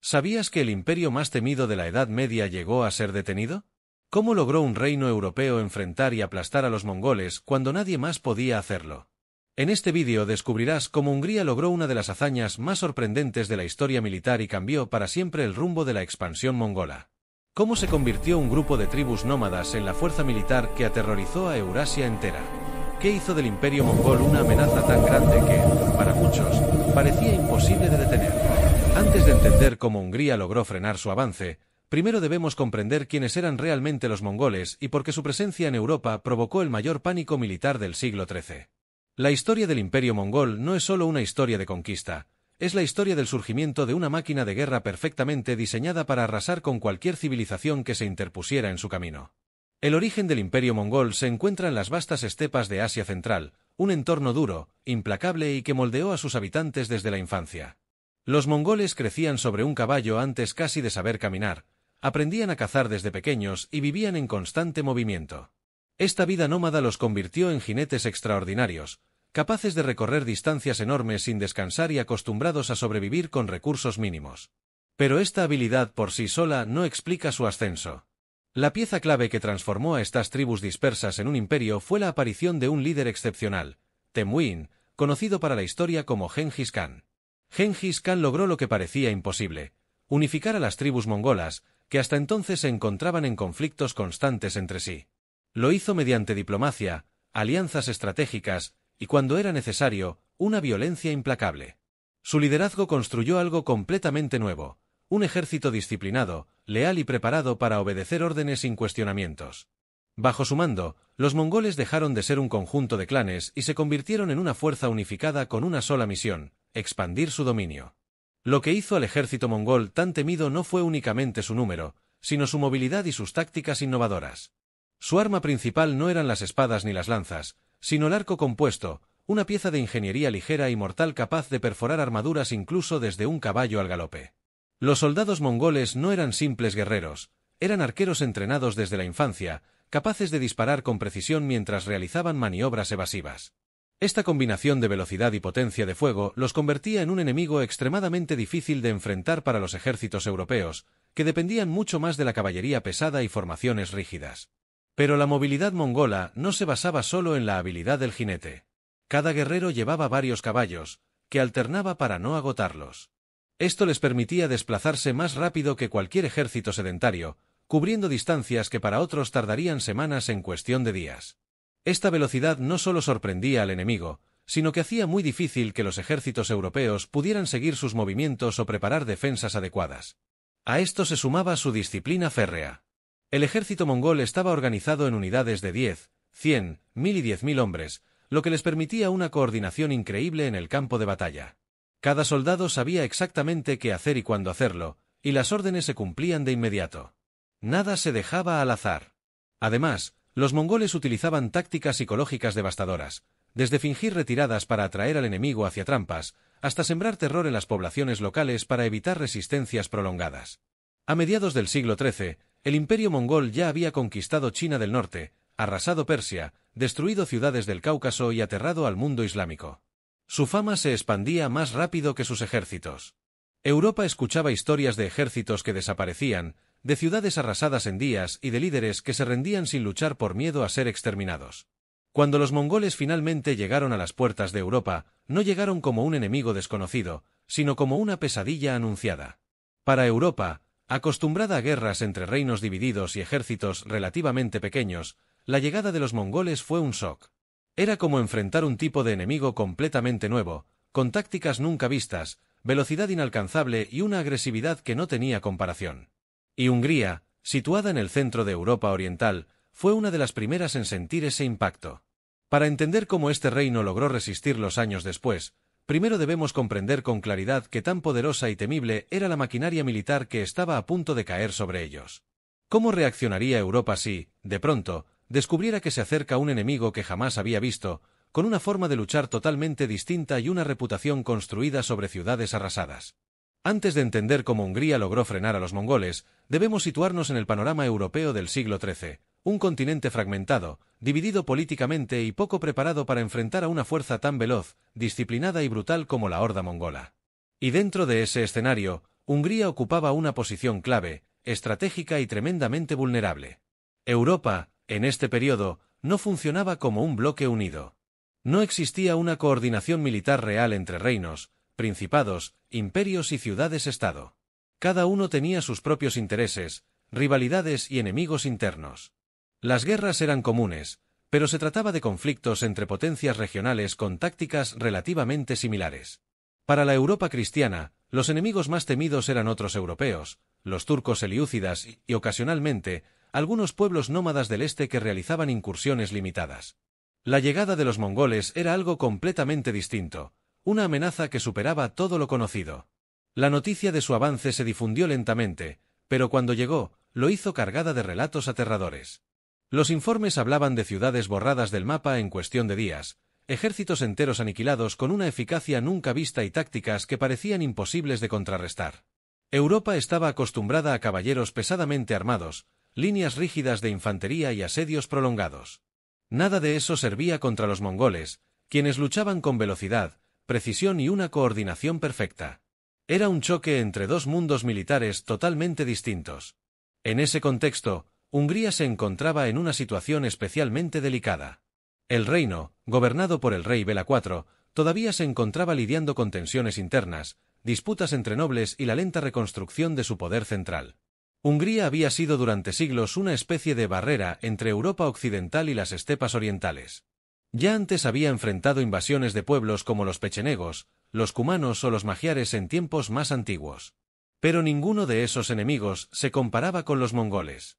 ¿Sabías que el imperio más temido de la Edad Media llegó a ser detenido? ¿Cómo logró un reino europeo enfrentar y aplastar a los mongoles cuando nadie más podía hacerlo? En este vídeo descubrirás cómo Hungría logró una de las hazañas más sorprendentes de la historia militar y cambió para siempre el rumbo de la expansión mongola. Cómo se convirtió un grupo de tribus nómadas en la fuerza militar que aterrorizó a Eurasia entera. ¿Qué hizo del imperio mongol una amenaza tan grande que, para muchos, parecía imposible de detener? Antes de entender cómo Hungría logró frenar su avance, primero debemos comprender quiénes eran realmente los mongoles y por qué su presencia en Europa provocó el mayor pánico militar del siglo XIII. La historia del imperio mongol no es solo una historia de conquista, es la historia del surgimiento de una máquina de guerra perfectamente diseñada para arrasar con cualquier civilización que se interpusiera en su camino. El origen del imperio mongol se encuentra en las vastas estepas de Asia Central, un entorno duro, implacable y que moldeó a sus habitantes desde la infancia. Los mongoles crecían sobre un caballo antes casi de saber caminar, aprendían a cazar desde pequeños y vivían en constante movimiento. Esta vida nómada los convirtió en jinetes extraordinarios, capaces de recorrer distancias enormes sin descansar y acostumbrados a sobrevivir con recursos mínimos. Pero esta habilidad por sí sola no explica su ascenso. La pieza clave que transformó a estas tribus dispersas en un imperio fue la aparición de un líder excepcional, Temujin, conocido para la historia como Gengis Khan. Gengis Khan logró lo que parecía imposible: unificar a las tribus mongolas, que hasta entonces se encontraban en conflictos constantes entre sí. Lo hizo mediante diplomacia, alianzas estratégicas y, cuando era necesario, una violencia implacable. Su liderazgo construyó algo completamente nuevo: un ejército disciplinado, leal y preparado para obedecer órdenes sin cuestionamientos. Bajo su mando, los mongoles dejaron de ser un conjunto de clanes y se convirtieron en una fuerza unificada con una sola misión: expandir su dominio. Lo que hizo al ejército mongol tan temido no fue únicamente su número, sino su movilidad y sus tácticas innovadoras. Su arma principal no eran las espadas ni las lanzas, sino el arco compuesto, una pieza de ingeniería ligera y mortal capaz de perforar armaduras incluso desde un caballo al galope. Los soldados mongoles no eran simples guerreros, eran arqueros entrenados desde la infancia, capaces de disparar con precisión mientras realizaban maniobras evasivas. Esta combinación de velocidad y potencia de fuego los convertía en un enemigo extremadamente difícil de enfrentar para los ejércitos europeos, que dependían mucho más de la caballería pesada y formaciones rígidas. Pero la movilidad mongola no se basaba solo en la habilidad del jinete. Cada guerrero llevaba varios caballos, que alternaba para no agotarlos. Esto les permitía desplazarse más rápido que cualquier ejército sedentario, cubriendo distancias que para otros tardarían semanas en cuestión de días. Esta velocidad no solo sorprendía al enemigo, sino que hacía muy difícil que los ejércitos europeos pudieran seguir sus movimientos o preparar defensas adecuadas. A esto se sumaba su disciplina férrea. El ejército mongol estaba organizado en unidades de 10, 100, 1000 y 10.000 hombres, lo que les permitía una coordinación increíble en el campo de batalla. Cada soldado sabía exactamente qué hacer y cuándo hacerlo, y las órdenes se cumplían de inmediato. Nada se dejaba al azar. Además, los mongoles utilizaban tácticas psicológicas devastadoras, desde fingir retiradas para atraer al enemigo hacia trampas, hasta sembrar terror en las poblaciones locales para evitar resistencias prolongadas. A mediados del siglo XIII, el imperio mongol ya había conquistado China del Norte, arrasado Persia, destruido ciudades del Cáucaso y aterrado al mundo islámico. Su fama se expandía más rápido que sus ejércitos. Europa escuchaba historias de ejércitos que desaparecían, de ciudades arrasadas en días y de líderes que se rendían sin luchar por miedo a ser exterminados. Cuando los mongoles finalmente llegaron a las puertas de Europa, no llegaron como un enemigo desconocido, sino como una pesadilla anunciada. Para Europa, acostumbrada a guerras entre reinos divididos y ejércitos relativamente pequeños, la llegada de los mongoles fue un shock. Era como enfrentar un tipo de enemigo completamente nuevo, con tácticas nunca vistas, velocidad inalcanzable y una agresividad que no tenía comparación. Y Hungría, situada en el centro de Europa Oriental, fue una de las primeras en sentir ese impacto. Para entender cómo este reino logró resistir los años después, primero debemos comprender con claridad qué tan poderosa y temible era la maquinaria militar que estaba a punto de caer sobre ellos. ¿Cómo reaccionaría Europa si, de pronto, descubriera que se acerca un enemigo que jamás había visto, con una forma de luchar totalmente distinta y una reputación construida sobre ciudades arrasadas? Antes de entender cómo Hungría logró frenar a los mongoles, debemos situarnos en el panorama europeo del siglo XIII, un continente fragmentado, dividido políticamente y poco preparado para enfrentar a una fuerza tan veloz, disciplinada y brutal como la horda mongola. Y dentro de ese escenario, Hungría ocupaba una posición clave, estratégica y tremendamente vulnerable. Europa, en este periodo, no funcionaba como un bloque unido. No existía una coordinación militar real entre reinos, principados, imperios y ciudades-estado. Cada uno tenía sus propios intereses, rivalidades y enemigos internos. Las guerras eran comunes, pero se trataba de conflictos entre potencias regionales con tácticas relativamente similares. Para la Europa cristiana, los enemigos más temidos eran otros europeos, los turcos selyúcidas y, ocasionalmente, algunos pueblos nómadas del este que realizaban incursiones limitadas. La llegada de los mongoles era algo completamente distinto, una amenaza que superaba todo lo conocido. La noticia de su avance se difundió lentamente, pero cuando llegó, lo hizo cargada de relatos aterradores. Los informes hablaban de ciudades borradas del mapa en cuestión de días, ejércitos enteros aniquilados con una eficacia nunca vista y tácticas que parecían imposibles de contrarrestar. Europa estaba acostumbrada a caballeros pesadamente armados, líneas rígidas de infantería y asedios prolongados. Nada de eso servía contra los mongoles, quienes luchaban con velocidad, precisión y una coordinación perfecta. Era un choque entre dos mundos militares totalmente distintos. En ese contexto, Hungría se encontraba en una situación especialmente delicada. El reino, gobernado por el rey Bela IV, todavía se encontraba lidiando con tensiones internas, disputas entre nobles y la lenta reconstrucción de su poder central. Hungría había sido durante siglos una especie de barrera entre Europa occidental y las estepas orientales. Ya antes había enfrentado invasiones de pueblos como los pechenegos, los cumanos o los magiares en tiempos más antiguos. Pero ninguno de esos enemigos se comparaba con los mongoles.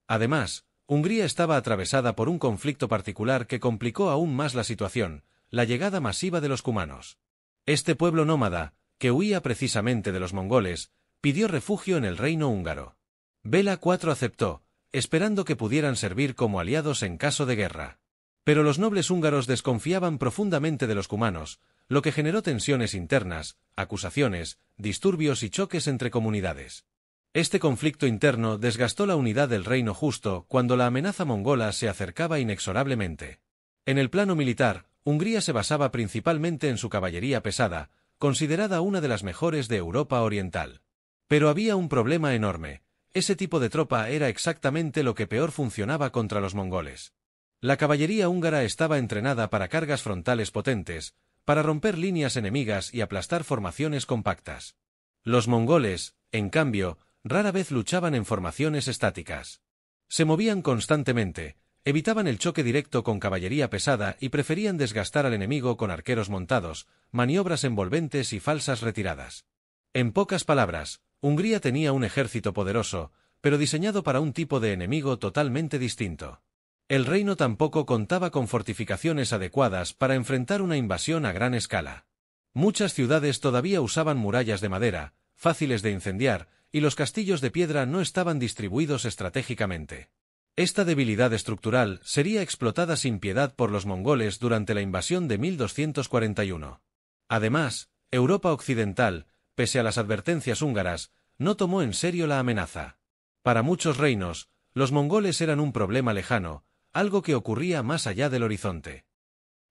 Además, Hungría estaba atravesada por un conflicto particular que complicó aún más la situación, la llegada masiva de los cumanos. Este pueblo nómada, que huía precisamente de los mongoles, pidió refugio en el reino húngaro. Bela IV aceptó, esperando que pudieran servir como aliados en caso de guerra. Pero los nobles húngaros desconfiaban profundamente de los cumanos, lo que generó tensiones internas, acusaciones, disturbios y choques entre comunidades. Este conflicto interno desgastó la unidad del reino justo cuando la amenaza mongola se acercaba inexorablemente. En el plano militar, Hungría se basaba principalmente en su caballería pesada, considerada una de las mejores de Europa Oriental. Pero había un problema enorme: ese tipo de tropa era exactamente lo que peor funcionaba contra los mongoles. La caballería húngara estaba entrenada para cargas frontales potentes, para romper líneas enemigas y aplastar formaciones compactas. Los mongoles, en cambio, rara vez luchaban en formaciones estáticas. Se movían constantemente, evitaban el choque directo con caballería pesada y preferían desgastar al enemigo con arqueros montados, maniobras envolventes y falsas retiradas. En pocas palabras, Hungría tenía un ejército poderoso, pero diseñado para un tipo de enemigo totalmente distinto. El reino tampoco contaba con fortificaciones adecuadas para enfrentar una invasión a gran escala. Muchas ciudades todavía usaban murallas de madera, fáciles de incendiar, y los castillos de piedra no estaban distribuidos estratégicamente. Esta debilidad estructural sería explotada sin piedad por los mongoles durante la invasión de 1241. Además, Europa occidental, pese a las advertencias húngaras, no tomó en serio la amenaza. Para muchos reinos, los mongoles eran un problema lejano, algo que ocurría más allá del horizonte.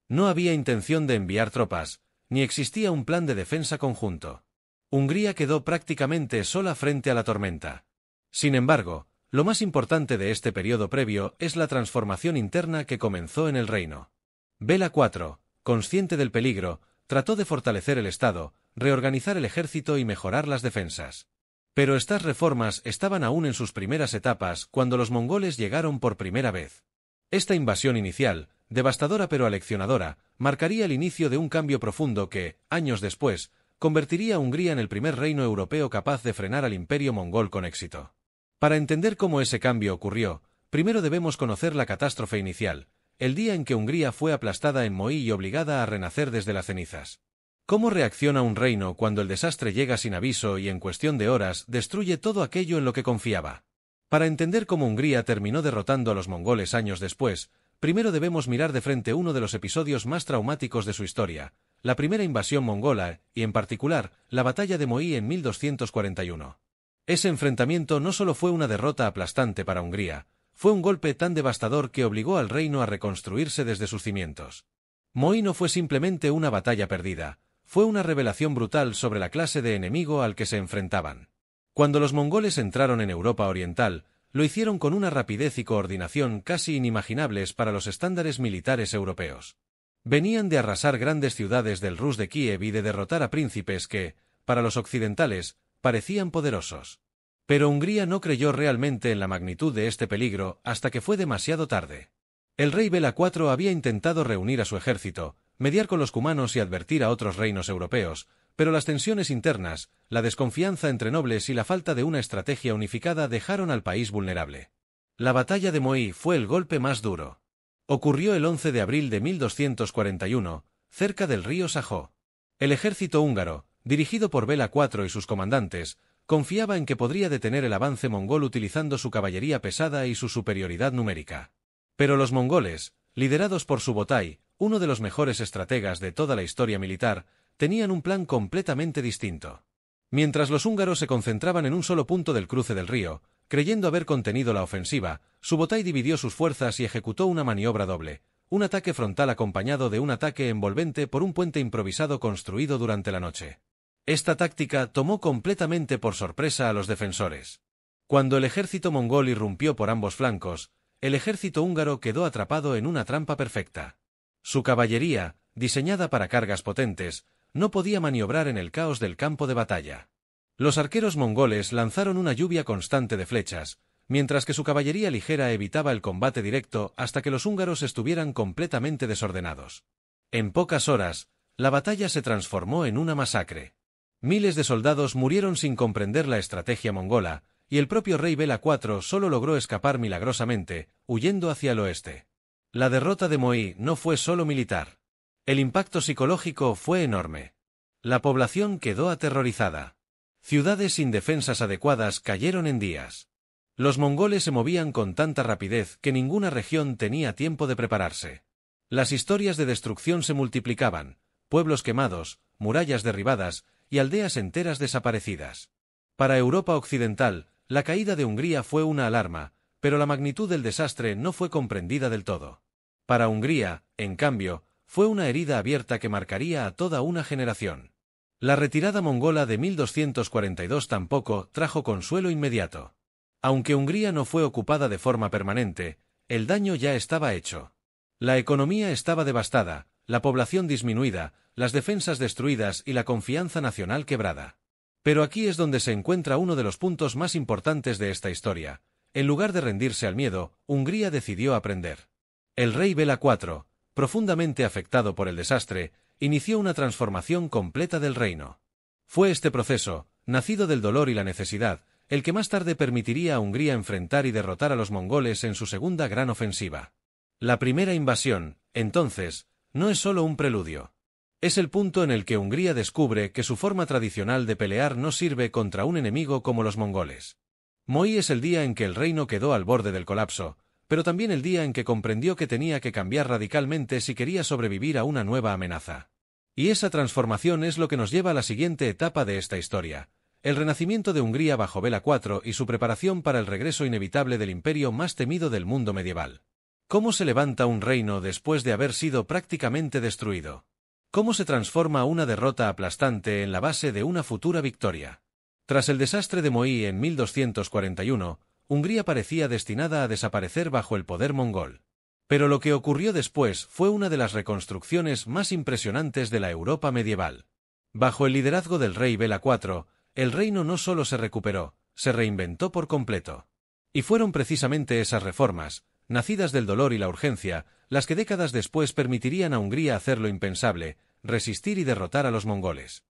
No había intención de enviar tropas, ni existía un plan de defensa conjunto. Hungría quedó prácticamente sola frente a la tormenta. Sin embargo, lo más importante de este periodo previo es la transformación interna que comenzó en el reino. Bela IV, consciente del peligro, trató de fortalecer el Estado, reorganizar el ejército y mejorar las defensas. Pero estas reformas estaban aún en sus primeras etapas cuando los mongoles llegaron por primera vez. Esta invasión inicial, devastadora pero aleccionadora, marcaría el inicio de un cambio profundo que, años después, convertiría a Hungría en el primer reino europeo capaz de frenar al imperio mongol con éxito. Para entender cómo ese cambio ocurrió, primero debemos conocer la catástrofe inicial, el día en que Hungría fue aplastada en Mohi y obligada a renacer desde las cenizas. ¿Cómo reacciona un reino cuando el desastre llega sin aviso y en cuestión de horas destruye todo aquello en lo que confiaba? Para entender cómo Hungría terminó derrotando a los mongoles años después, primero debemos mirar de frente uno de los episodios más traumáticos de su historia, la primera invasión mongola y, en particular, la batalla de Mohi en 1241. Ese enfrentamiento no solo fue una derrota aplastante para Hungría, fue un golpe tan devastador que obligó al reino a reconstruirse desde sus cimientos. Mohi no fue simplemente una batalla perdida, fue una revelación brutal sobre la clase de enemigo al que se enfrentaban. Cuando los mongoles entraron en Europa Oriental, lo hicieron con una rapidez y coordinación casi inimaginables para los estándares militares europeos. Venían de arrasar grandes ciudades del Rus de Kiev y de derrotar a príncipes que, para los occidentales, parecían poderosos. Pero Hungría no creyó realmente en la magnitud de este peligro hasta que fue demasiado tarde. El rey Bela IV había intentado reunir a su ejército, mediar con los cumanos y advertir a otros reinos europeos, pero las tensiones internas, la desconfianza entre nobles y la falta de una estrategia unificada dejaron al país vulnerable. La batalla de Moí fue el golpe más duro. Ocurrió el 11 de abril de 1241, cerca del río Sajó. El ejército húngaro, dirigido por Bela IV y sus comandantes, confiaba en que podría detener el avance mongol utilizando su caballería pesada y su superioridad numérica. Pero los mongoles, liderados por Subotai, uno de los mejores estrategas de toda la historia militar, tenían un plan completamente distinto. Mientras los húngaros se concentraban en un solo punto del cruce del río, creyendo haber contenido la ofensiva, Subotai dividió sus fuerzas y ejecutó una maniobra doble, un ataque frontal acompañado de un ataque envolvente por un puente improvisado construido durante la noche. Esta táctica tomó completamente por sorpresa a los defensores. Cuando el ejército mongol irrumpió por ambos flancos, el ejército húngaro quedó atrapado en una trampa perfecta. Su caballería, diseñada para cargas potentes, no podía maniobrar en el caos del campo de batalla. Los arqueros mongoles lanzaron una lluvia constante de flechas, mientras que su caballería ligera evitaba el combate directo hasta que los húngaros estuvieran completamente desordenados. En pocas horas, la batalla se transformó en una masacre. Miles de soldados murieron sin comprender la estrategia mongola, y el propio rey Bela IV solo logró escapar milagrosamente, huyendo hacia el oeste. La derrota de Moí no fue solo militar. El impacto psicológico fue enorme. La población quedó aterrorizada. Ciudades sin defensas adecuadas cayeron en días. Los mongoles se movían con tanta rapidez que ninguna región tenía tiempo de prepararse. Las historias de destrucción se multiplicaban, pueblos quemados, murallas derribadas y aldeas enteras desaparecidas. Para Europa Occidental, la caída de Hungría fue una alarma, pero la magnitud del desastre no fue comprendida del todo. Para Hungría, en cambio, fue una herida abierta que marcaría a toda una generación. La retirada mongola de 1242 tampoco trajo consuelo inmediato. Aunque Hungría no fue ocupada de forma permanente, el daño ya estaba hecho. La economía estaba devastada, la población disminuida, las defensas destruidas y la confianza nacional quebrada. Pero aquí es donde se encuentra uno de los puntos más importantes de esta historia. En lugar de rendirse al miedo, Hungría decidió aprender. El rey Bela IV, profundamente afectado por el desastre, inició una transformación completa del reino. Fue este proceso, nacido del dolor y la necesidad, el que más tarde permitiría a Hungría enfrentar y derrotar a los mongoles en su segunda gran ofensiva. La primera invasión, entonces, no es solo un preludio. Es el punto en el que Hungría descubre que su forma tradicional de pelear no sirve contra un enemigo como los mongoles. Moí es el día en que el reino quedó al borde del colapso, pero también el día en que comprendió que tenía que cambiar radicalmente si quería sobrevivir a una nueva amenaza. Y esa transformación es lo que nos lleva a la siguiente etapa de esta historia, el renacimiento de Hungría bajo Bela IV y su preparación para el regreso inevitable del imperio más temido del mundo medieval. ¿Cómo se levanta un reino después de haber sido prácticamente destruido? ¿Cómo se transforma una derrota aplastante en la base de una futura victoria? Tras el desastre de Moí en 1241, Hungría parecía destinada a desaparecer bajo el poder mongol. Pero lo que ocurrió después fue una de las reconstrucciones más impresionantes de la Europa medieval. Bajo el liderazgo del rey Bela IV, el reino no solo se recuperó, se reinventó por completo. Y fueron precisamente esas reformas, nacidas del dolor y la urgencia, las que décadas después permitirían a Hungría hacer lo impensable, resistir y derrotar a los mongoles.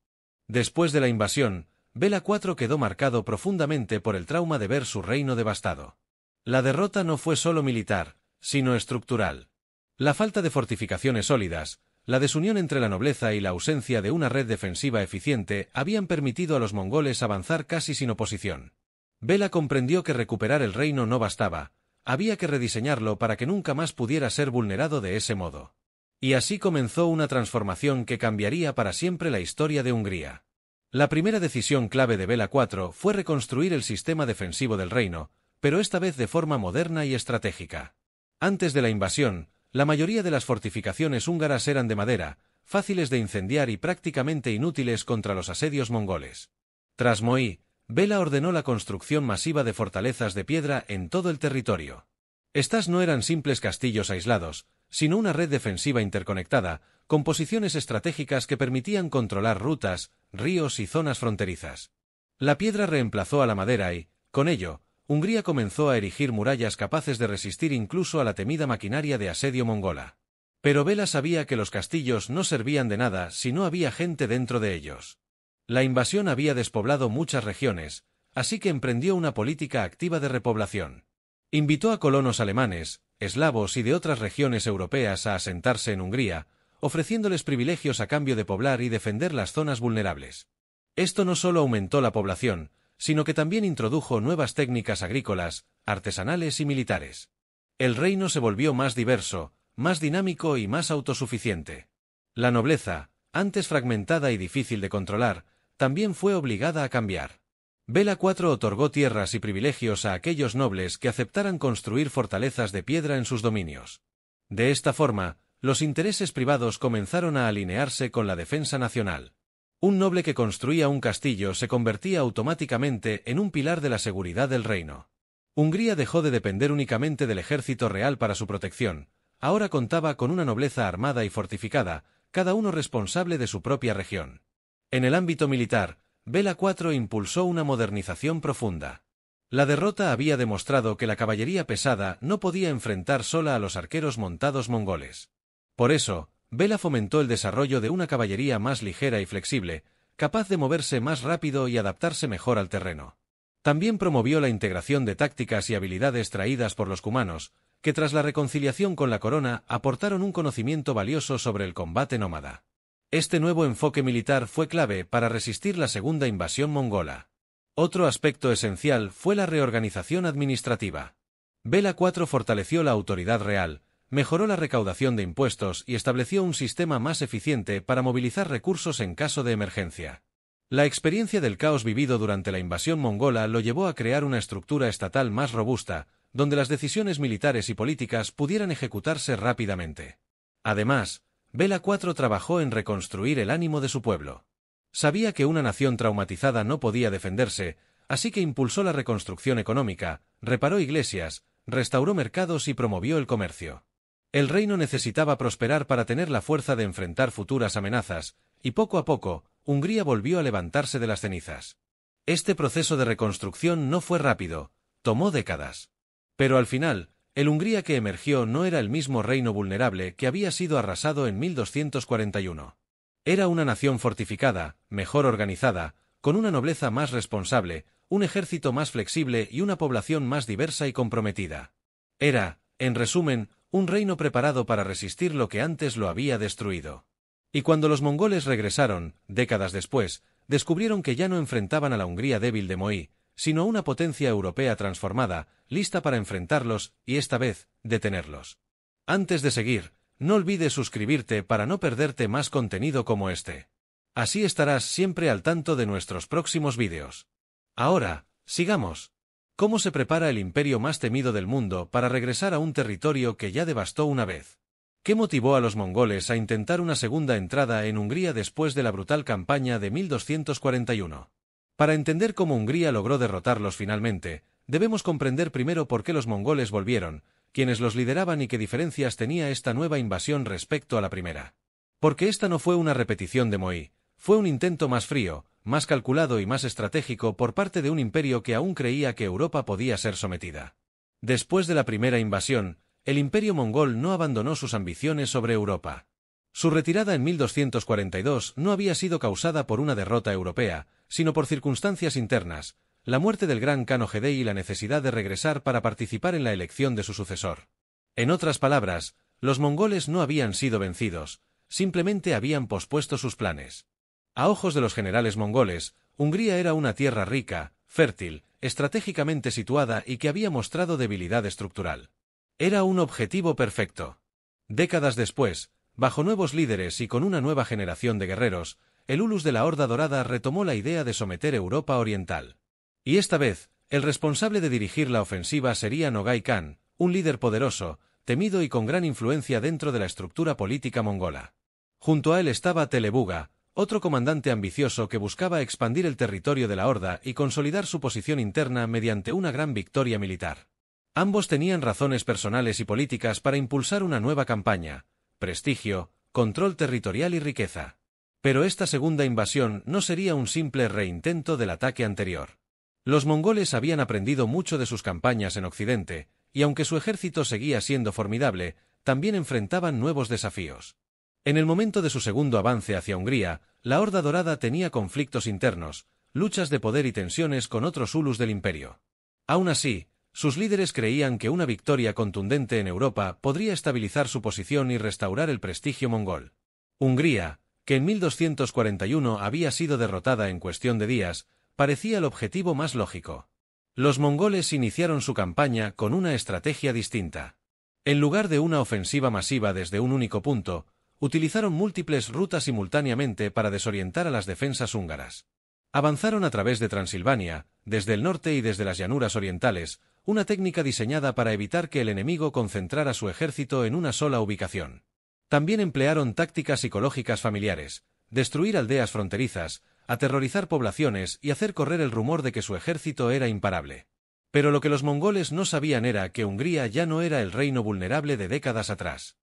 Después de la invasión, Bela IV quedó marcado profundamente por el trauma de ver su reino devastado. La derrota no fue solo militar, sino estructural. La falta de fortificaciones sólidas, la desunión entre la nobleza y la ausencia de una red defensiva eficiente habían permitido a los mongoles avanzar casi sin oposición. Bela comprendió que recuperar el reino no bastaba, había que rediseñarlo para que nunca más pudiera ser vulnerado de ese modo. Y así comenzó una transformación que cambiaría para siempre la historia de Hungría. La primera decisión clave de Bela IV fue reconstruir el sistema defensivo del reino, pero esta vez de forma moderna y estratégica. Antes de la invasión, la mayoría de las fortificaciones húngaras eran de madera, fáciles de incendiar y prácticamente inútiles contra los asedios mongoles. Tras Moí, Bela ordenó la construcción masiva de fortalezas de piedra en todo el territorio. Estas no eran simples castillos aislados, sino una red defensiva interconectada, con posiciones estratégicas que permitían controlar rutas, ríos y zonas fronterizas. La piedra reemplazó a la madera y, con ello, Hungría comenzó a erigir murallas capaces de resistir incluso a la temida maquinaria de asedio mongola. Pero Bela sabía que los castillos no servían de nada si no había gente dentro de ellos. La invasión había despoblado muchas regiones, así que emprendió una política activa de repoblación. Invitó a colonos alemanes, eslavos y de otras regiones europeas a asentarse en Hungría, ofreciéndoles privilegios a cambio de poblar y defender las zonas vulnerables. Esto no solo aumentó la población, sino que también introdujo nuevas técnicas agrícolas, artesanales y militares. El reino se volvió más diverso, más dinámico y más autosuficiente. La nobleza, antes fragmentada y difícil de controlar, también fue obligada a cambiar. Bela IV otorgó tierras y privilegios a aquellos nobles que aceptaran construir fortalezas de piedra en sus dominios. De esta forma, los intereses privados comenzaron a alinearse con la defensa nacional. Un noble que construía un castillo se convertía automáticamente en un pilar de la seguridad del reino. Hungría dejó de depender únicamente del ejército real para su protección, ahora contaba con una nobleza armada y fortificada, cada uno responsable de su propia región. En el ámbito militar, Bela IV impulsó una modernización profunda. La derrota había demostrado que la caballería pesada no podía enfrentar sola a los arqueros montados mongoles. Por eso, Bela fomentó el desarrollo de una caballería más ligera y flexible, capaz de moverse más rápido y adaptarse mejor al terreno. También promovió la integración de tácticas y habilidades traídas por los cumanos, que tras la reconciliación con la corona aportaron un conocimiento valioso sobre el combate nómada. Este nuevo enfoque militar fue clave para resistir la segunda invasión mongola. Otro aspecto esencial fue la reorganización administrativa. Bela IV fortaleció la autoridad real, mejoró la recaudación de impuestos y estableció un sistema más eficiente para movilizar recursos en caso de emergencia. La experiencia del caos vivido durante la invasión mongola lo llevó a crear una estructura estatal más robusta, donde las decisiones militares y políticas pudieran ejecutarse rápidamente. Además, Bela IV trabajó en reconstruir el ánimo de su pueblo. Sabía que una nación traumatizada no podía defenderse, así que impulsó la reconstrucción económica, reparó iglesias, restauró mercados y promovió el comercio. El reino necesitaba prosperar para tener la fuerza de enfrentar futuras amenazas, y poco a poco, Hungría volvió a levantarse de las cenizas. Este proceso de reconstrucción no fue rápido, tomó décadas. Pero al final, el Hungría que emergió no era el mismo reino vulnerable que había sido arrasado en 1241. Era una nación fortificada, mejor organizada, con una nobleza más responsable, un ejército más flexible y una población más diversa y comprometida. Era, en resumen, un reino preparado para resistir lo que antes lo había destruido. Y cuando los mongoles regresaron, décadas después, descubrieron que ya no enfrentaban a la Hungría débil de Moí, sino a una potencia europea transformada, lista para enfrentarlos y esta vez, detenerlos. Antes de seguir, no olvides suscribirte para no perderte más contenido como este. Así estarás siempre al tanto de nuestros próximos vídeos. Ahora, sigamos. ¿Cómo se prepara el imperio más temido del mundo para regresar a un territorio que ya devastó una vez? ¿Qué motivó a los mongoles a intentar una segunda entrada en Hungría después de la brutal campaña de 1241? Para entender cómo Hungría logró derrotarlos finalmente, debemos comprender primero por qué los mongoles volvieron, quiénes los lideraban y qué diferencias tenía esta nueva invasión respecto a la primera. Porque esta no fue una repetición de Moí, fue un intento más frío, más calculado y más estratégico por parte de un imperio que aún creía que Europa podía ser sometida. Después de la primera invasión, el imperio mongol no abandonó sus ambiciones sobre Europa. Su retirada en 1242 no había sido causada por una derrota europea, sino por circunstancias internas, la muerte del gran Khan Ogedei y la necesidad de regresar para participar en la elección de su sucesor. En otras palabras, los mongoles no habían sido vencidos, simplemente habían pospuesto sus planes. A ojos de los generales mongoles, Hungría era una tierra rica, fértil, estratégicamente situada y que había mostrado debilidad estructural. Era un objetivo perfecto. Décadas después, bajo nuevos líderes y con una nueva generación de guerreros, el Ulus de la Horda Dorada retomó la idea de someter Europa Oriental. Y esta vez, el responsable de dirigir la ofensiva sería Nogai Khan, un líder poderoso, temido y con gran influencia dentro de la estructura política mongola. Junto a él estaba Telebuga, otro comandante ambicioso que buscaba expandir el territorio de la Horda y consolidar su posición interna mediante una gran victoria militar. Ambos tenían razones personales y políticas para impulsar una nueva campaña: prestigio, control territorial y riqueza. Pero esta segunda invasión no sería un simple reintento del ataque anterior. Los mongoles habían aprendido mucho de sus campañas en Occidente, y aunque su ejército seguía siendo formidable, también enfrentaban nuevos desafíos. En el momento de su segundo avance hacia Hungría, la Horda Dorada tenía conflictos internos, luchas de poder y tensiones con otros ulus del imperio. Aún así, sus líderes creían que una victoria contundente en Europa podría estabilizar su posición y restaurar el prestigio mongol. Hungría, que en 1241 había sido derrotada en cuestión de días, parecía el objetivo más lógico. Los mongoles iniciaron su campaña con una estrategia distinta. En lugar de una ofensiva masiva desde un único punto, utilizaron múltiples rutas simultáneamente para desorientar a las defensas húngaras. Avanzaron a través de Transilvania, desde el norte y desde las llanuras orientales, una técnica diseñada para evitar que el enemigo concentrara su ejército en una sola ubicación. También emplearon tácticas psicológicas familiares: destruir aldeas fronterizas, aterrorizar poblaciones y hacer correr el rumor de que su ejército era imparable. Pero lo que los mongoles no sabían era que Hungría ya no era el reino vulnerable de décadas atrás.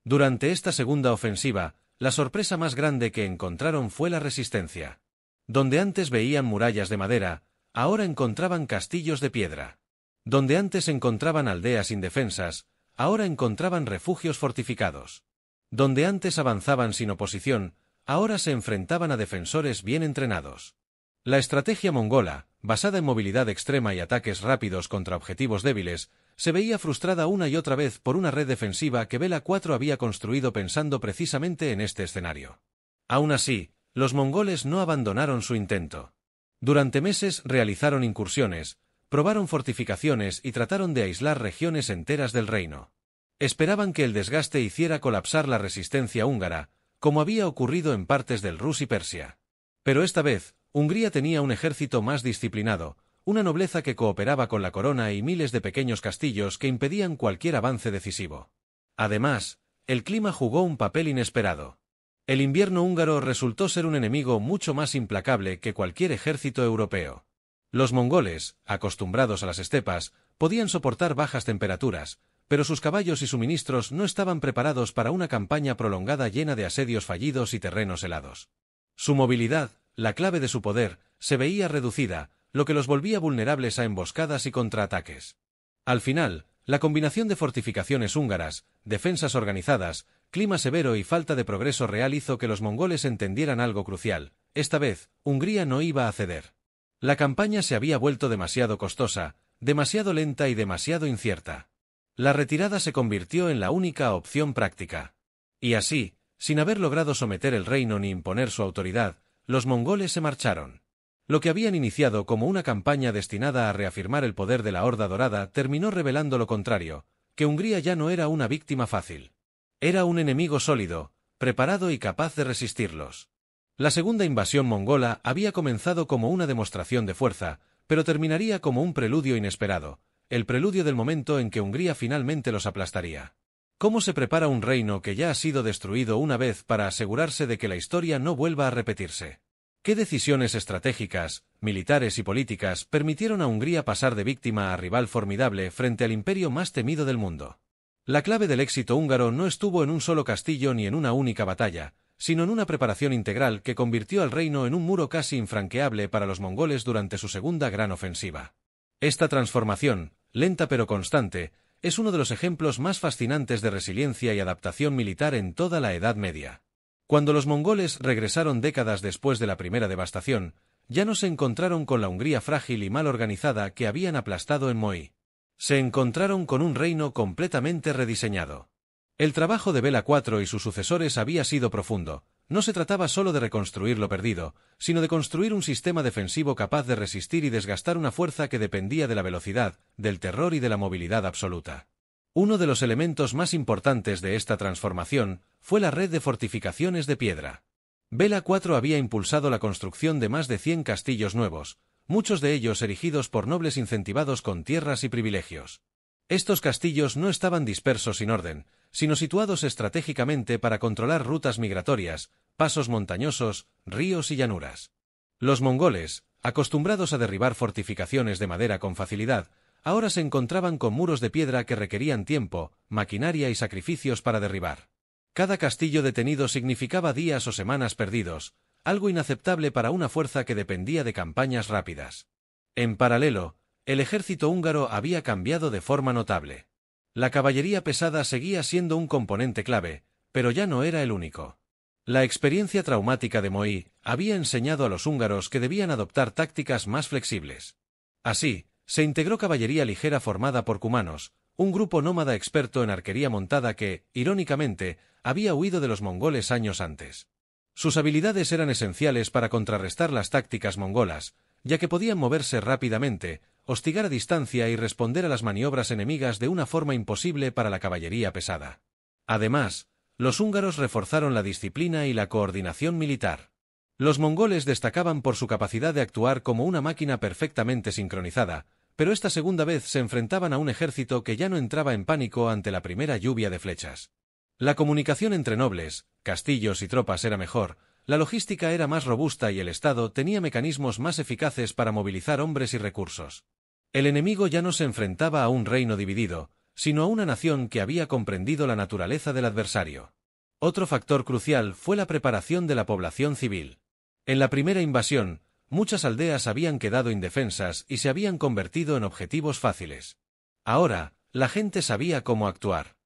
Durante esta segunda ofensiva, la sorpresa más grande que encontraron fue la resistencia. Donde antes veían murallas de madera, ahora encontraban castillos de piedra. Donde antes encontraban aldeas indefensas, ahora encontraban refugios fortificados. Donde antes avanzaban sin oposición, ahora se enfrentaban a defensores bien entrenados. La estrategia mongola, basada en movilidad extrema y ataques rápidos contra objetivos débiles, se veía frustrada una y otra vez por una red defensiva que Bela IV había construido pensando precisamente en este escenario. Aún así, los mongoles no abandonaron su intento. Durante meses realizaron incursiones, probaron fortificaciones y trataron de aislar regiones enteras del reino. Esperaban que el desgaste hiciera colapsar la resistencia húngara, como había ocurrido en partes del Rus y Persia. Pero esta vez, Hungría tenía un ejército más disciplinado, una nobleza que cooperaba con la corona y miles de pequeños castillos que impedían cualquier avance decisivo. Además, el clima jugó un papel inesperado. El invierno húngaro resultó ser un enemigo mucho más implacable que cualquier ejército europeo. Los mongoles, acostumbrados a las estepas, podían soportar bajas temperaturas, pero sus caballos y suministros no estaban preparados para una campaña prolongada llena de asedios fallidos y terrenos helados. Su movilidad, la clave de su poder, se veía reducida, lo que los volvía vulnerables a emboscadas y contraataques. Al final, la combinación de fortificaciones húngaras, defensas organizadas, clima severo y falta de progreso real hizo que los mongoles entendieran algo crucial: esta vez, Hungría no iba a ceder. La campaña se había vuelto demasiado costosa, demasiado lenta y demasiado incierta. La retirada se convirtió en la única opción práctica. Y así, sin haber logrado someter el reino ni imponer su autoridad, los mongoles se marcharon. Lo que habían iniciado como una campaña destinada a reafirmar el poder de la Horda Dorada terminó revelando lo contrario: que Hungría ya no era una víctima fácil. Era un enemigo sólido, preparado y capaz de resistirlos. La segunda invasión mongola había comenzado como una demostración de fuerza, pero terminaría como un preludio inesperado, el preludio del momento en que Hungría finalmente los aplastaría. ¿Cómo se prepara un reino que ya ha sido destruido una vez para asegurarse de que la historia no vuelva a repetirse? ¿Qué decisiones estratégicas, militares y políticas permitieron a Hungría pasar de víctima a rival formidable frente al imperio más temido del mundo? La clave del éxito húngaro no estuvo en un solo castillo ni en una única batalla, sino en una preparación integral que convirtió al reino en un muro casi infranqueable para los mongoles durante su segunda gran ofensiva. Esta transformación, lenta pero constante, es uno de los ejemplos más fascinantes de resiliencia y adaptación militar en toda la Edad Media. Cuando los mongoles regresaron décadas después de la primera devastación, ya no se encontraron con la Hungría frágil y mal organizada que habían aplastado en Moí. Se encontraron con un reino completamente rediseñado. El trabajo de Bela IV y sus sucesores había sido profundo. No se trataba solo de reconstruir lo perdido, sino de construir un sistema defensivo capaz de resistir y desgastar una fuerza que dependía de la velocidad, del terror y de la movilidad absoluta. Uno de los elementos más importantes de esta transformación fue la red de fortificaciones de piedra. Bela IV había impulsado la construcción de más de 100 castillos nuevos, muchos de ellos erigidos por nobles incentivados con tierras y privilegios. Estos castillos no estaban dispersos sin orden, sino situados estratégicamente para controlar rutas migratorias, pasos montañosos, ríos y llanuras. Los mongoles, acostumbrados a derribar fortificaciones de madera con facilidad, ahora se encontraban con muros de piedra que requerían tiempo, maquinaria y sacrificios para derribar. Cada castillo detenido significaba días o semanas perdidos, algo inaceptable para una fuerza que dependía de campañas rápidas. En paralelo, el ejército húngaro había cambiado de forma notable. La caballería pesada seguía siendo un componente clave, pero ya no era el único. La experiencia traumática de Moí había enseñado a los húngaros que debían adoptar tácticas más flexibles. Así, se integró caballería ligera formada por cumanos, un grupo nómada experto en arquería montada que, irónicamente, había huido de los mongoles años antes. Sus habilidades eran esenciales para contrarrestar las tácticas mongolas, ya que podían moverse rápidamente, hostigar a distancia y responder a las maniobras enemigas de una forma imposible para la caballería pesada. Además, los húngaros reforzaron la disciplina y la coordinación militar. Los mongoles destacaban por su capacidad de actuar como una máquina perfectamente sincronizada, pero esta segunda vez se enfrentaban a un ejército que ya no entraba en pánico ante la primera lluvia de flechas. La comunicación entre nobles, castillos y tropas era mejor, la logística era más robusta y el Estado tenía mecanismos más eficaces para movilizar hombres y recursos. El enemigo ya no se enfrentaba a un reino dividido, sino a una nación que había comprendido la naturaleza del adversario. Otro factor crucial fue la preparación de la población civil. En la primera invasión, muchas aldeas habían quedado indefensas y se habían convertido en objetivos fáciles. Ahora, la gente sabía cómo actuar.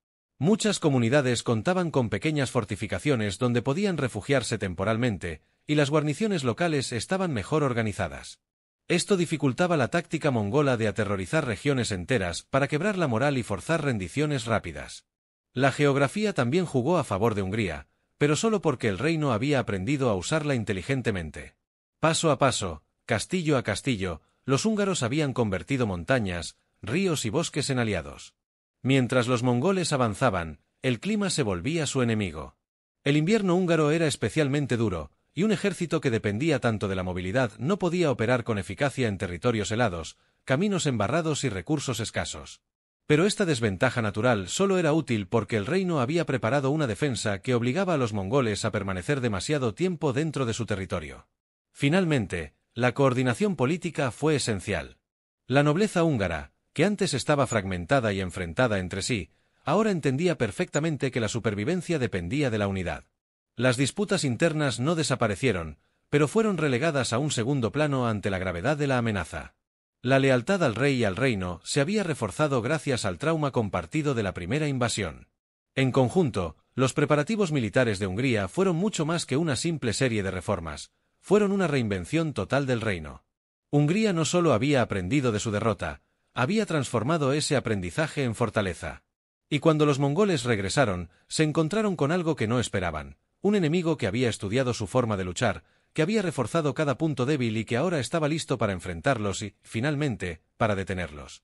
Muchas comunidades contaban con pequeñas fortificaciones donde podían refugiarse temporalmente, y las guarniciones locales estaban mejor organizadas. Esto dificultaba la táctica mongola de aterrorizar regiones enteras para quebrar la moral y forzar rendiciones rápidas. La geografía también jugó a favor de Hungría, pero solo porque el reino había aprendido a usarla inteligentemente. Paso a paso, castillo a castillo, los húngaros habían convertido montañas, ríos y bosques en aliados. Mientras los mongoles avanzaban, el clima se volvía su enemigo. El invierno húngaro era especialmente duro, y un ejército que dependía tanto de la movilidad no podía operar con eficacia en territorios helados, caminos embarrados y recursos escasos. Pero esta desventaja natural solo era útil porque el reino había preparado una defensa que obligaba a los mongoles a permanecer demasiado tiempo dentro de su territorio. Finalmente, la coordinación política fue esencial. La nobleza húngara, que antes estaba fragmentada y enfrentada entre sí, ahora entendía perfectamente que la supervivencia dependía de la unidad. Las disputas internas no desaparecieron, pero fueron relegadas a un segundo plano ante la gravedad de la amenaza. La lealtad al rey y al reino se había reforzado gracias al trauma compartido de la primera invasión. En conjunto, los preparativos militares de Hungría fueron mucho más que una simple serie de reformas, fueron una reinvención total del reino. Hungría no solo había aprendido de su derrota, había transformado ese aprendizaje en fortaleza. Y cuando los mongoles regresaron, se encontraron con algo que no esperaban, un enemigo que había estudiado su forma de luchar, que había reforzado cada punto débil y que ahora estaba listo para enfrentarlos y, finalmente, para detenerlos.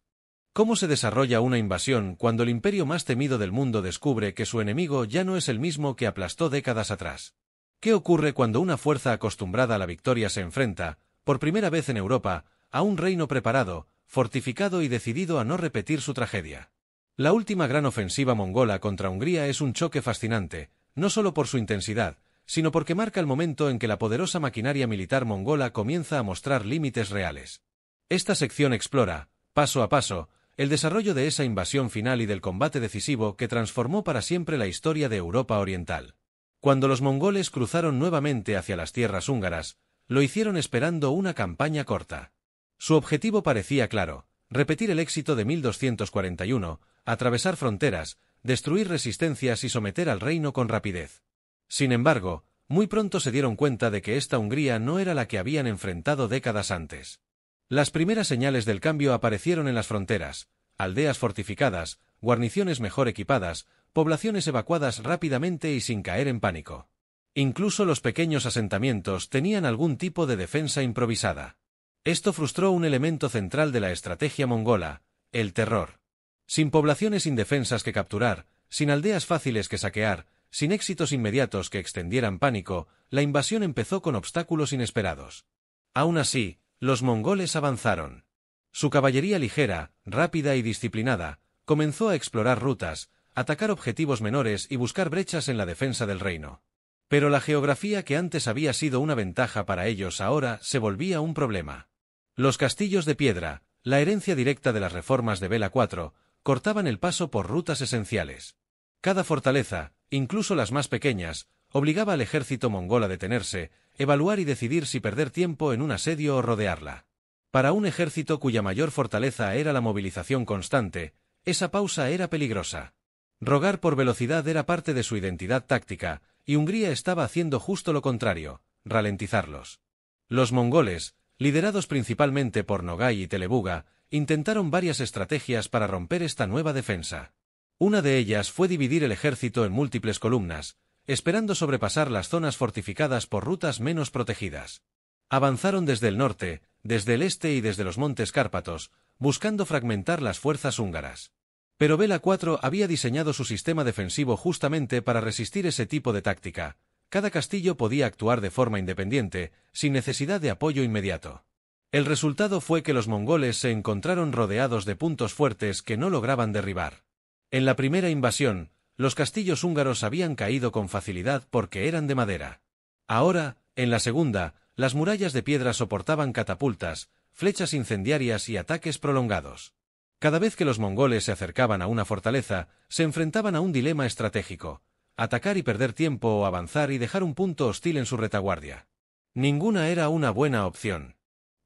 ¿Cómo se desarrolla una invasión cuando el imperio más temido del mundo descubre que su enemigo ya no es el mismo que aplastó décadas atrás? ¿Qué ocurre cuando una fuerza acostumbrada a la victoria se enfrenta, por primera vez en Europa, a un reino preparado, fortificado y decidido a no repetir su tragedia? La última gran ofensiva mongola contra Hungría es un choque fascinante, no solo por su intensidad, sino porque marca el momento en que la poderosa maquinaria militar mongola comienza a mostrar límites reales. Esta sección explora, paso a paso, el desarrollo de esa invasión final y del combate decisivo que transformó para siempre la historia de Europa Oriental. Cuando los mongoles cruzaron nuevamente hacia las tierras húngaras, lo hicieron esperando una campaña corta. Su objetivo parecía claro: repetir el éxito de 1241, atravesar fronteras, destruir resistencias y someter al reino con rapidez. Sin embargo, muy pronto se dieron cuenta de que esta Hungría no era la que habían enfrentado décadas antes. Las primeras señales del cambio aparecieron en las fronteras: aldeas fortificadas, guarniciones mejor equipadas, poblaciones evacuadas rápidamente y sin caer en pánico. Incluso los pequeños asentamientos tenían algún tipo de defensa improvisada. Esto frustró un elemento central de la estrategia mongola: el terror. Sin poblaciones indefensas que capturar, sin aldeas fáciles que saquear, sin éxitos inmediatos que extendieran pánico, la invasión empezó con obstáculos inesperados. Aún así, los mongoles avanzaron. Su caballería ligera, rápida y disciplinada, comenzó a explorar rutas, atacar objetivos menores y buscar brechas en la defensa del reino. Pero la geografía que antes había sido una ventaja para ellos ahora se volvía un problema. Los castillos de piedra, la herencia directa de las reformas de Bela IV, cortaban el paso por rutas esenciales. Cada fortaleza, incluso las más pequeñas, obligaba al ejército mongol a detenerse, evaluar y decidir si perder tiempo en un asedio o rodearla. Para un ejército cuya mayor fortaleza era la movilización constante, esa pausa era peligrosa. Rogar por velocidad era parte de su identidad táctica, y Hungría estaba haciendo justo lo contrario, ralentizarlos. Los mongoles, liderados principalmente por Nogai y Telebuga, intentaron varias estrategias para romper esta nueva defensa. Una de ellas fue dividir el ejército en múltiples columnas, esperando sobrepasar las zonas fortificadas por rutas menos protegidas. Avanzaron desde el norte, desde el este y desde los montes Cárpatos, buscando fragmentar las fuerzas húngaras. Pero Bela IV había diseñado su sistema defensivo justamente para resistir ese tipo de táctica. Cada castillo podía actuar de forma independiente, sin necesidad de apoyo inmediato. El resultado fue que los mongoles se encontraron rodeados de puntos fuertes que no lograban derribar. En la primera invasión, los castillos húngaros habían caído con facilidad porque eran de madera. Ahora, en la segunda, las murallas de piedra soportaban catapultas, flechas incendiarias y ataques prolongados. Cada vez que los mongoles se acercaban a una fortaleza, se enfrentaban a un dilema estratégico: atacar y perder tiempo o avanzar y dejar un punto hostil en su retaguardia. Ninguna era una buena opción.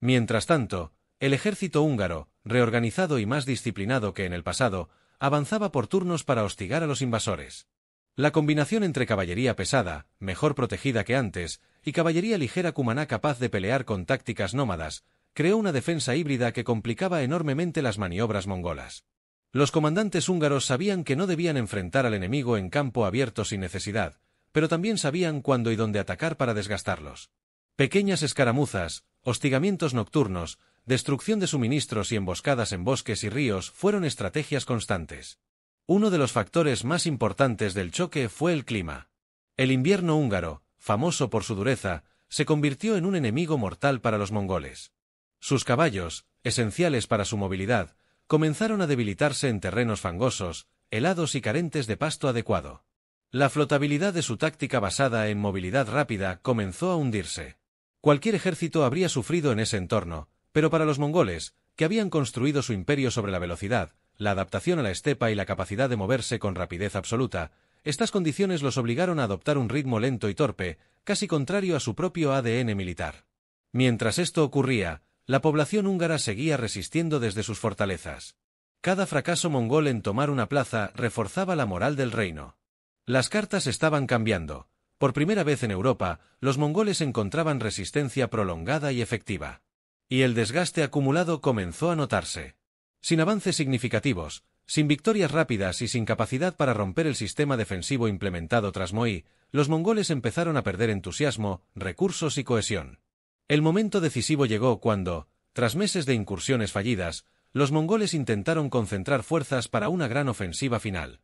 Mientras tanto, el ejército húngaro, reorganizado y más disciplinado que en el pasado, avanzaba por turnos para hostigar a los invasores. La combinación entre caballería pesada, mejor protegida que antes, y caballería ligera cumaná capaz de pelear con tácticas nómadas, creó una defensa híbrida que complicaba enormemente las maniobras mongolas. Los comandantes húngaros sabían que no debían enfrentar al enemigo en campo abierto sin necesidad, pero también sabían cuándo y dónde atacar para desgastarlos. Pequeñas escaramuzas, hostigamientos nocturnos, destrucción de suministros y emboscadas en bosques y ríos fueron estrategias constantes. Uno de los factores más importantes del choque fue el clima. El invierno húngaro, famoso por su dureza, se convirtió en un enemigo mortal para los mongoles. Sus caballos, esenciales para su movilidad, comenzaron a debilitarse en terrenos fangosos, helados y carentes de pasto adecuado. La flotabilidad de su táctica basada en movilidad rápida comenzó a hundirse. Cualquier ejército habría sufrido en ese entorno, pero para los mongoles, que habían construido su imperio sobre la velocidad, la adaptación a la estepa y la capacidad de moverse con rapidez absoluta, estas condiciones los obligaron a adoptar un ritmo lento y torpe, casi contrario a su propio ADN militar. Mientras esto ocurría, la población húngara seguía resistiendo desde sus fortalezas. Cada fracaso mongol en tomar una plaza reforzaba la moral del reino. Las cartas estaban cambiando. Por primera vez en Europa, los mongoles encontraban resistencia prolongada y efectiva. Y el desgaste acumulado comenzó a notarse. Sin avances significativos, sin victorias rápidas y sin capacidad para romper el sistema defensivo implementado tras Moí, los mongoles empezaron a perder entusiasmo, recursos y cohesión. El momento decisivo llegó cuando, tras meses de incursiones fallidas, los mongoles intentaron concentrar fuerzas para una gran ofensiva final.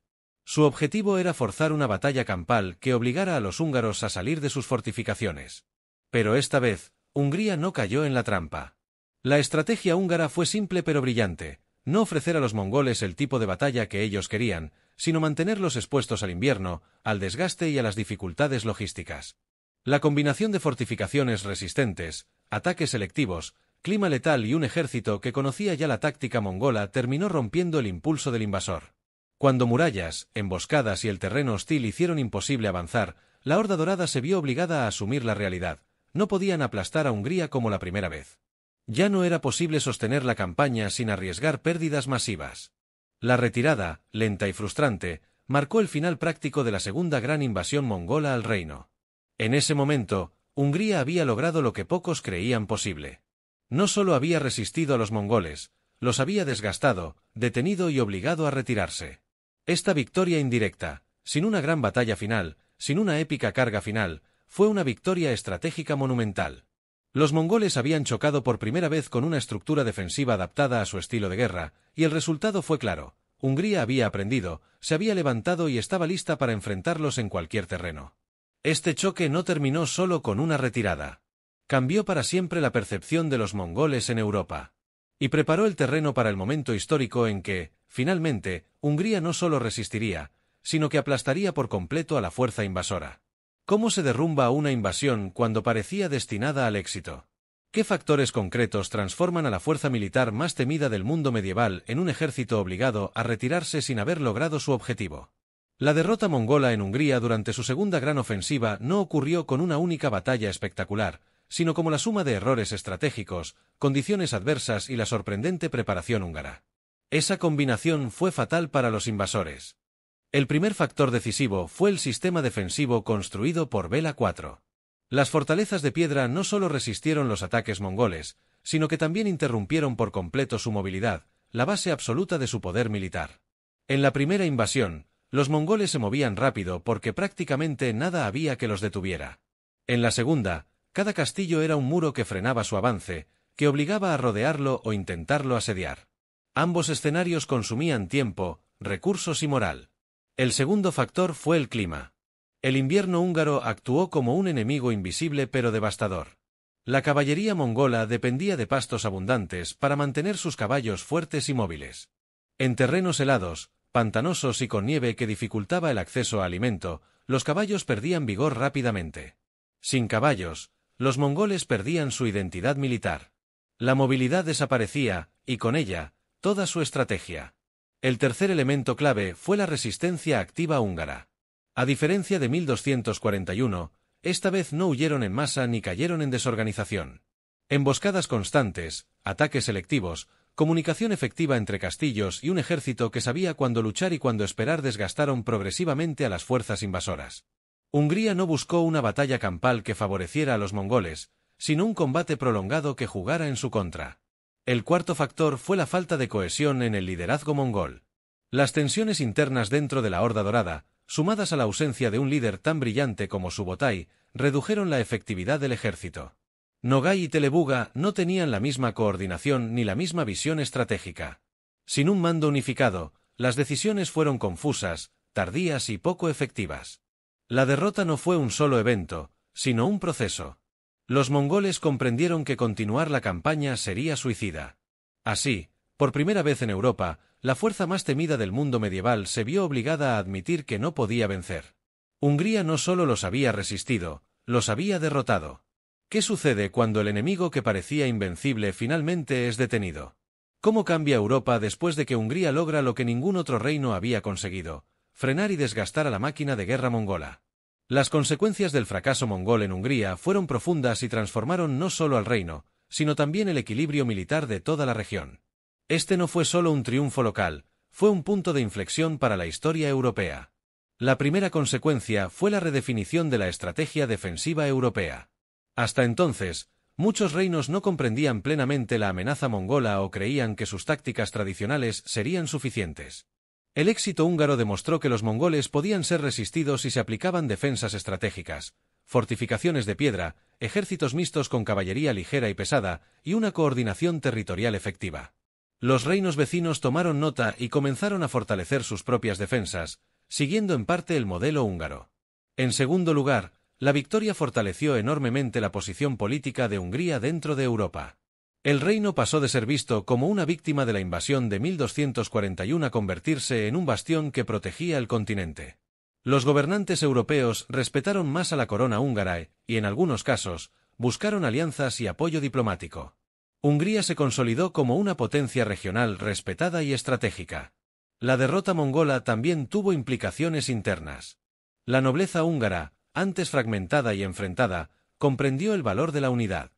Su objetivo era forzar una batalla campal que obligara a los húngaros a salir de sus fortificaciones. Pero esta vez, Hungría no cayó en la trampa. La estrategia húngara fue simple pero brillante: no ofrecer a los mongoles el tipo de batalla que ellos querían, sino mantenerlos expuestos al invierno, al desgaste y a las dificultades logísticas. La combinación de fortificaciones resistentes, ataques selectivos, clima letal y un ejército que conocía ya la táctica mongola terminó rompiendo el impulso del invasor. Cuando murallas, emboscadas y el terreno hostil hicieron imposible avanzar, la Horda Dorada se vio obligada a asumir la realidad: no podían aplastar a Hungría como la primera vez. Ya no era posible sostener la campaña sin arriesgar pérdidas masivas. La retirada, lenta y frustrante, marcó el final práctico de la segunda gran invasión mongola al reino. En ese momento, Hungría había logrado lo que pocos creían posible. No solo había resistido a los mongoles, los había desgastado, detenido y obligado a retirarse. Esta victoria indirecta, sin una gran batalla final, sin una épica carga final, fue una victoria estratégica monumental. Los mongoles habían chocado por primera vez con una estructura defensiva adaptada a su estilo de guerra, y el resultado fue claro: Hungría había aprendido, se había levantado y estaba lista para enfrentarlos en cualquier terreno. Este choque no terminó solo con una retirada. Cambió para siempre la percepción de los mongoles en Europa. Y preparó el terreno para el momento histórico en que, finalmente, Hungría no solo resistiría, sino que aplastaría por completo a la fuerza invasora. ¿Cómo se derrumba una invasión cuando parecía destinada al éxito? ¿Qué factores concretos transforman a la fuerza militar más temida del mundo medieval en un ejército obligado a retirarse sin haber logrado su objetivo? La derrota mongola en Hungría durante su segunda gran ofensiva no ocurrió con una única batalla espectacular, sino como la suma de errores estratégicos, condiciones adversas y la sorprendente preparación húngara. Esa combinación fue fatal para los invasores. El primer factor decisivo fue el sistema defensivo construido por Bela IV. Las fortalezas de piedra no solo resistieron los ataques mongoles, sino que también interrumpieron por completo su movilidad, la base absoluta de su poder militar. En la primera invasión, los mongoles se movían rápido porque prácticamente nada había que los detuviera. En la segunda, cada castillo era un muro que frenaba su avance, que obligaba a rodearlo o intentarlo asediar. Ambos escenarios consumían tiempo, recursos y moral. El segundo factor fue el clima. El invierno húngaro actuó como un enemigo invisible pero devastador. La caballería mongola dependía de pastos abundantes para mantener sus caballos fuertes y móviles. En terrenos helados, pantanosos y con nieve que dificultaba el acceso a alimento, los caballos perdían vigor rápidamente. Sin caballos, los mongoles perdían su identidad militar. La movilidad desaparecía, y con ella, toda su estrategia. El tercer elemento clave fue la resistencia activa húngara. A diferencia de 1241, esta vez no huyeron en masa ni cayeron en desorganización. Emboscadas constantes, ataques selectivos, comunicación efectiva entre castillos y un ejército que sabía cuándo luchar y cuándo esperar desgastaron progresivamente a las fuerzas invasoras. Hungría no buscó una batalla campal que favoreciera a los mongoles, sino un combate prolongado que jugara en su contra. El cuarto factor fue la falta de cohesión en el liderazgo mongol. Las tensiones internas dentro de la Horda Dorada, sumadas a la ausencia de un líder tan brillante como Subotai, redujeron la efectividad del ejército. Nogai y Telebuga no tenían la misma coordinación ni la misma visión estratégica. Sin un mando unificado, las decisiones fueron confusas, tardías y poco efectivas. La derrota no fue un solo evento, sino un proceso. Los mongoles comprendieron que continuar la campaña sería suicida. Así, por primera vez en Europa, la fuerza más temida del mundo medieval se vio obligada a admitir que no podía vencer. Hungría no solo los había resistido, los había derrotado. ¿Qué sucede cuando el enemigo que parecía invencible finalmente es detenido? ¿Cómo cambia Europa después de que Hungría logra lo que ningún otro reino había conseguido: frenar y desgastar a la máquina de guerra mongola? Las consecuencias del fracaso mongol en Hungría fueron profundas y transformaron no solo al reino, sino también el equilibrio militar de toda la región. Este no fue solo un triunfo local, fue un punto de inflexión para la historia europea. La primera consecuencia fue la redefinición de la estrategia defensiva europea. Hasta entonces, muchos reinos no comprendían plenamente la amenaza mongola o creían que sus tácticas tradicionales serían suficientes. El éxito húngaro demostró que los mongoles podían ser resistidos si se aplicaban defensas estratégicas, fortificaciones de piedra, ejércitos mixtos con caballería ligera y pesada, y una coordinación territorial efectiva. Los reinos vecinos tomaron nota y comenzaron a fortalecer sus propias defensas, siguiendo en parte el modelo húngaro. En segundo lugar, la victoria fortaleció enormemente la posición política de Hungría dentro de Europa. El reino pasó de ser visto como una víctima de la invasión de 1241 a convertirse en un bastión que protegía el continente. Los gobernantes europeos respetaron más a la corona húngara y, en algunos casos, buscaron alianzas y apoyo diplomático. Hungría se consolidó como una potencia regional respetada y estratégica. La derrota mongola también tuvo implicaciones internas. La nobleza húngara, antes fragmentada y enfrentada, comprendió el valor de la unidad.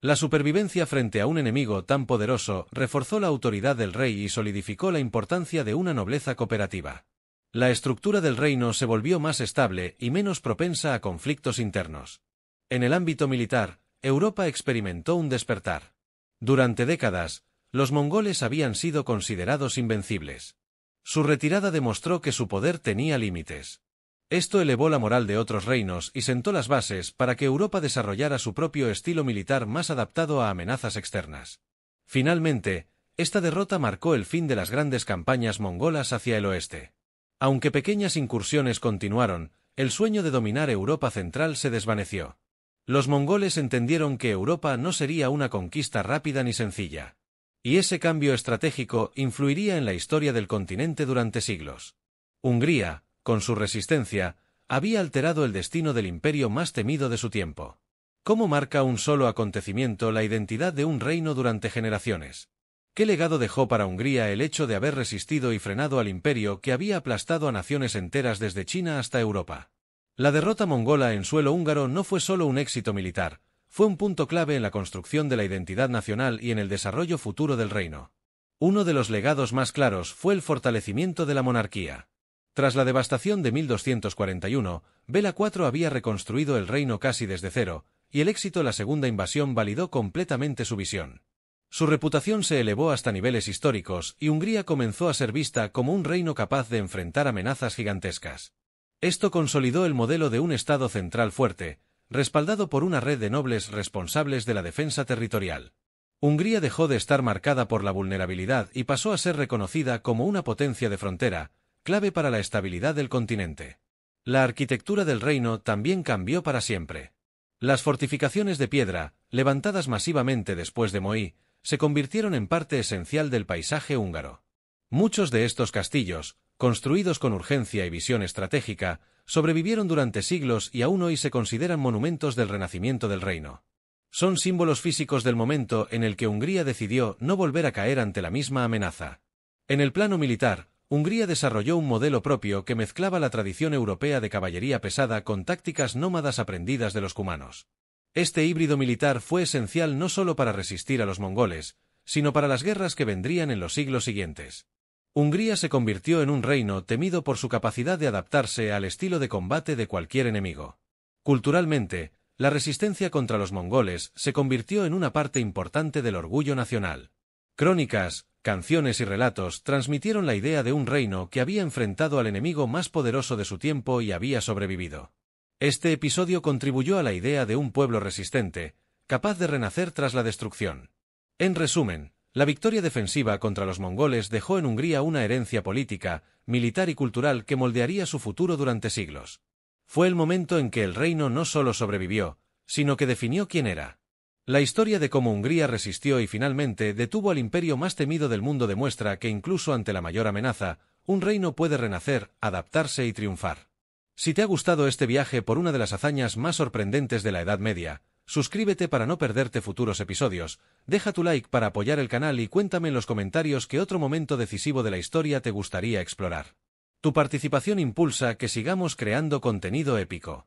La supervivencia frente a un enemigo tan poderoso reforzó la autoridad del rey y solidificó la importancia de una nobleza cooperativa. La estructura del reino se volvió más estable y menos propensa a conflictos internos. En el ámbito militar, Europa experimentó un despertar. Durante décadas, los mongoles habían sido considerados invencibles. Su retirada demostró que su poder tenía límites. Esto elevó la moral de otros reinos y sentó las bases para que Europa desarrollara su propio estilo militar más adaptado a amenazas externas. Finalmente, esta derrota marcó el fin de las grandes campañas mongolas hacia el oeste. Aunque pequeñas incursiones continuaron, el sueño de dominar Europa central se desvaneció. Los mongoles entendieron que Europa no sería una conquista rápida ni sencilla. Y ese cambio estratégico influiría en la historia del continente durante siglos. Hungría, con su resistencia, había alterado el destino del imperio más temido de su tiempo. ¿Cómo marca un solo acontecimiento la identidad de un reino durante generaciones? ¿Qué legado dejó para Hungría el hecho de haber resistido y frenado al imperio que había aplastado a naciones enteras desde China hasta Europa? La derrota mongola en suelo húngaro no fue solo un éxito militar, fue un punto clave en la construcción de la identidad nacional y en el desarrollo futuro del reino. Uno de los legados más claros fue el fortalecimiento de la monarquía. Tras la devastación de 1241, Bela IV había reconstruido el reino casi desde cero, y el éxito de la segunda invasión validó completamente su visión. Su reputación se elevó hasta niveles históricos y Hungría comenzó a ser vista como un reino capaz de enfrentar amenazas gigantescas. Esto consolidó el modelo de un Estado central fuerte, respaldado por una red de nobles responsables de la defensa territorial. Hungría dejó de estar marcada por la vulnerabilidad y pasó a ser reconocida como una potencia de frontera, clave para la estabilidad del continente. La arquitectura del reino también cambió para siempre. Las fortificaciones de piedra, levantadas masivamente después de Moí, se convirtieron en parte esencial del paisaje húngaro. Muchos de estos castillos, construidos con urgencia y visión estratégica, sobrevivieron durante siglos y aún hoy se consideran monumentos del renacimiento del reino. Son símbolos físicos del momento en el que Hungría decidió no volver a caer ante la misma amenaza. En el plano militar, Hungría desarrolló un modelo propio que mezclaba la tradición europea de caballería pesada con tácticas nómadas aprendidas de los cumanos. Este híbrido militar fue esencial no solo para resistir a los mongoles, sino para las guerras que vendrían en los siglos siguientes. Hungría se convirtió en un reino temido por su capacidad de adaptarse al estilo de combate de cualquier enemigo. Culturalmente, la resistencia contra los mongoles se convirtió en una parte importante del orgullo nacional. Crónicas, canciones y relatos transmitieron la idea de un reino que había enfrentado al enemigo más poderoso de su tiempo y había sobrevivido. Este episodio contribuyó a la idea de un pueblo resistente, capaz de renacer tras la destrucción. En resumen, la victoria defensiva contra los mongoles dejó en Hungría una herencia política, militar y cultural que moldearía su futuro durante siglos. Fue el momento en que el reino no solo sobrevivió, sino que definió quién era. La historia de cómo Hungría resistió y finalmente detuvo al imperio más temido del mundo demuestra que incluso ante la mayor amenaza, un reino puede renacer, adaptarse y triunfar. Si te ha gustado este viaje por una de las hazañas más sorprendentes de la Edad Media, suscríbete para no perderte futuros episodios, deja tu like para apoyar el canal y cuéntame en los comentarios qué otro momento decisivo de la historia te gustaría explorar. Tu participación impulsa que sigamos creando contenido épico.